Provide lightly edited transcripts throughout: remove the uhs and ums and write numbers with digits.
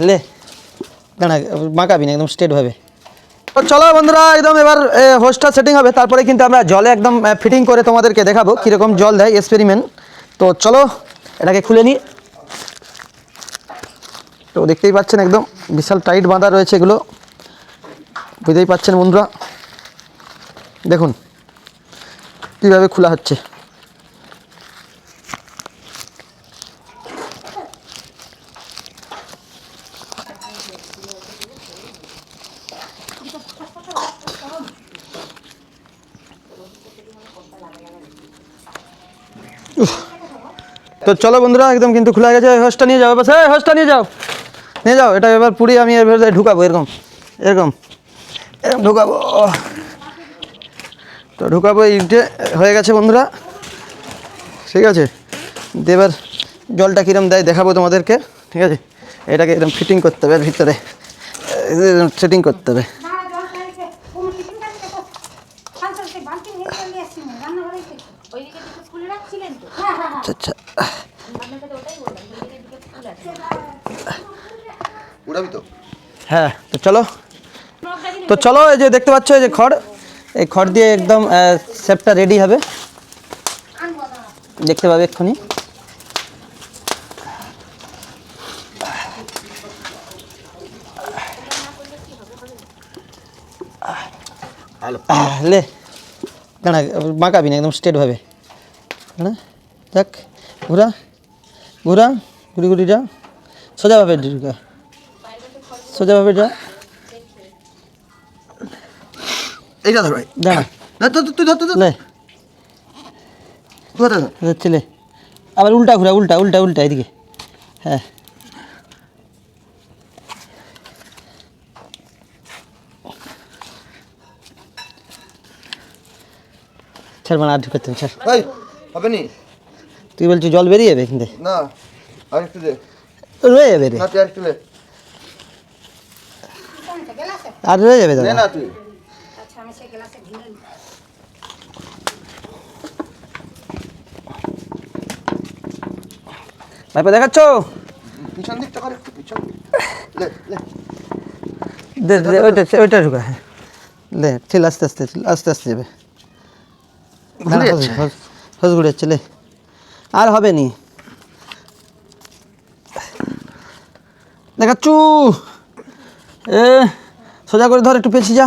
ले দাঁড়া মাকাবি না একদম স্ট্রেট ভাবে। তো চলো বন্ধুরা একদম এবার হোস্টটা সেটিং হবে, তারপরে কিন্তু আমরা জলে একদম ফিটিং করে তোমাদেরকে দেখাবো কীরকম জল দেয় এক্সপেরিমেন্ট। তো চলো এটাকে খুলে নিই। তো দেখতেই পাচ্ছেন একদম বিশাল টাইট বাঁধা রয়েছে, এগুলো বুঝতেই পাচ্ছেন বন্ধুরা, দেখুন কীভাবে খোলা হচ্ছে। তো চলো বন্ধুরা একদম কিন্তু খোলা গেছে। হোস্টটা নিয়ে যাও, বাস হোস্টটা নিয়ে যাও, নিয়ে যাও। এটা এবার পুরি আমি এবার ঢুকাবো, এরকম এরকম এরকম ঢুকাবো। তো ঢুকাবো, ইটে হয়ে গেছে বন্ধুরা, ঠিক আছে। এবার জলটা কীরকম দেয় দেখাবো তোমাদেরকে, ঠিক আছে। এটাকে এরকম ফিটিং করতে হবে, ভিতরে সেটিং করতে হবে। আচ্ছা হ্যাঁ, তো চলো। তো চলো এই যে দেখতে পাচ্ছ এই যে খড়, এই খড় দিয়ে একদম শেপটা রেডি হবে, দেখতে পাবে এক্ষুনি। ले দাঁড়া মাকাবি না একদম স্ট্রেট ভাবে। হ্যাঁ দেখ, ঘুরা ঘুরা, ঘুরি ঘুরি যা, সোজাভাবে ঢুকা, সোজাভাবে যা। এইটা ধর ভাই, দাঁড়া তুই ধর, লে আবার উল্টা ঘুরা, উল্টা উল্টা উল্টা এদিকে। হ্যাঁ ছাড়, মানে আর ঢুকাতে ছাড়, হবে নি। তুই বলছিস জল বেরিয়ে যাবে কিন্তু না, আর একটু দে, রয়ে যাবে রে, না তুই আর একটু দে, আর রয়ে যাবে দে দাদা। না তুই। আচ্ছা আমি সেই গ্লাসে ঢেলে নিই। ভাইপা দেখাচ্ছ, পিছন দিকটা করে একটু পিছন, লে লে দে দে ওইটা ওইটা ঢুকা, হ্যাঁ লে ছিল, আস্তে আস্তে আস্তে আস্তে যাবে। ঘুরে যাচ্ছে। হস ঘুরে যাচ্ছে, লে আর হবে নি। দেখাচ্ছু, এ সোজা করে ধর, একটু পেছি যা,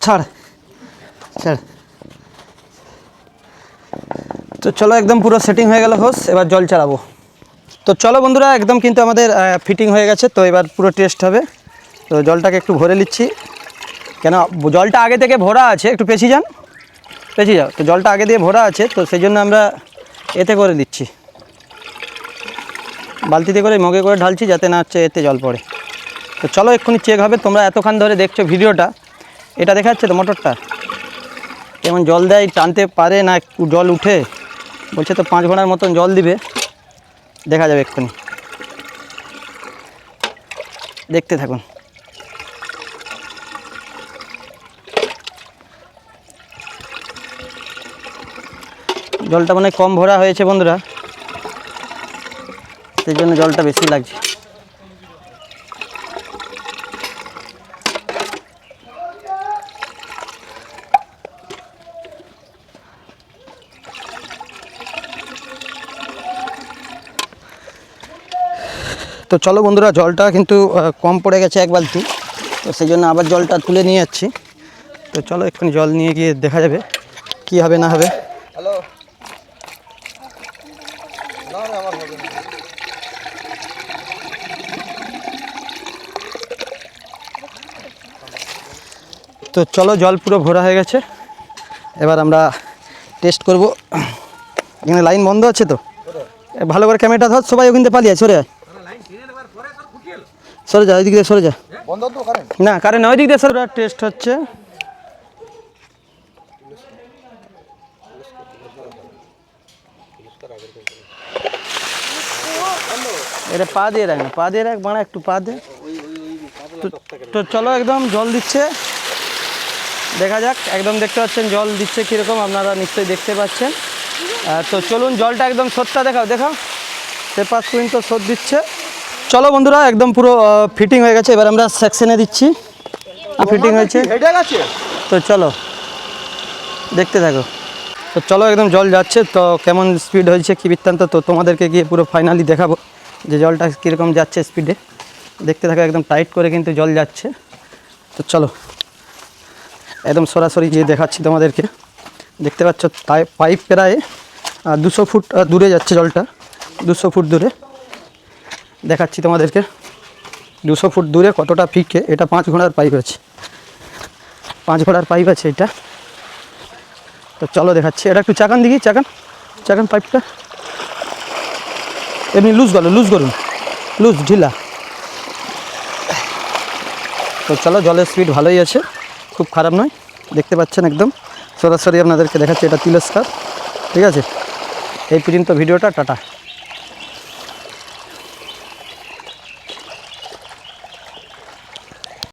ছাড় ছাড়। তো চলো একদম পুরো সেটিং হয়ে গেল হোস, এবার জল চালাবো। তো চলো বন্ধুরা একদম কিন্তু আমাদের ফিটিং হয়ে গেছে। তো এবার পুরো টেস্ট হবে। তো জলটাকে একটু ভরে নিচ্ছি, কেন জলটা আগে থেকে ভরা আছে, একটু পেছি যান, পেছি যাও। তো জলটা আগে দিয়ে ভরা আছে, তো সেই জন্য আমরা এতে করে দিচ্ছি, বালতিতে করে মগে করে ঢালছি, যাতে না হচ্ছে এতে জল পড়ে। তো চলো এক্ষুনি চেক হবে। তোমরা এতক্ষণ ধরে দেখছো ভিডিওটা, এটা দেখা যাচ্ছে তো মোটরটা কেমন জল দেয়, টানতে পারে না জল উঠে, বলছে তো 5 ঘন্টার মতন জল দিবে, দেখা যাবে এক্ষুনি, দেখতে থাকুন। জলটা মানে কম ভরা হয়েছে বন্ধুরা, সেই জন্য জলটা বেশি লাগছে। তো চলো বন্ধুরা, জলটা কিন্তু কম পড়ে গেছে 1 বালতি, তো সেই জন্য আবার জলটা তুলে নিয়ে যাচ্ছি। তো চলো এক্ষুনি জল নিয়ে গিয়ে দেখা যাবে কি হবে না হবে। হ্যালো, না না আমার হবে না। তো চলো জল পুরো ভরা হয়ে গেছে, এবার আমরা টেস্ট করব। এখানে লাইন বন্ধ আছে, তো ভালো করে ক্যামেরাটা ধর, সবাই ওখান থেকে পালিয়ে সরে যায়, সরে যা, ওই দিক দিয়ে সরে যা। বন্ধ তো কারেন্ট না কারেন্ট ওই দিক দিয়ে সরে। টেস্ট হচ্ছে, এটা পা দিয়ে রাখ, না পা দিয়ে রাখ, বাড়া একটু পা দে। তো চলো একদম জল দিচ্ছে, দেখা যাক। একদম দেখতে পাচ্ছেন জল দিচ্ছে কীরকম, আপনারা নিশ্চয়ই দেখতে পাচ্ছেন। তো চলুন জলটা একদম সত্যা দেখাও, দেখাও সে পাশ পর্যন্ত স্রোত দিচ্ছে। চলো বন্ধুরা একদম পুরো ফিটিং হয়ে গেছে, এবার আমরা সেকশনে দিচ্ছি। ফিটিং হয়েছে, হেডে গেছে। তো চলো দেখতে থাকো। তো চলো একদম জল যাচ্ছে, তো কেমন স্পিড হয়েছে কী বৃত্তান্ত, তো তোমাদেরকে গিয়ে পুরো ফাইনালি দেখাবো যে জলটা কীরকম যাচ্ছে স্পিডে। দেখতে থাকো, একদম টাইট করে কিন্তু জল যাচ্ছে। তো চলো একদম সরাসরি গিয়ে দেখাচ্ছি তোমাদেরকে। দেখতে পাচ্ছ পাইপ প্রায় 200 ফুট দূরে যাচ্ছে জলটা, 200 ফুট দূরে দেখাচ্ছি তোমাদেরকে। 200 ফুট দূরে কতটা ফিকে, এটা 5 ঘোড়ার পাইপ আছে, 5 ঘোড়ার পাইপ আছে এটা। তো চলো দেখাচ্ছি, এটা একটু চাকান দেখি, চাকান পাইপটা এমনি লুজ করুন, লুজ ঢিলা। তো চলো জলের স্পিড ভালোই আছে, খুব খারাপ নয়। দেখতে পাচ্ছেন একদম সরাসরি আপনাদেরকে দেখাচ্ছি, এটা তিরস্কার। ঠিক আছে, এই পর্যন্ত ভিডিওটা, টাটা।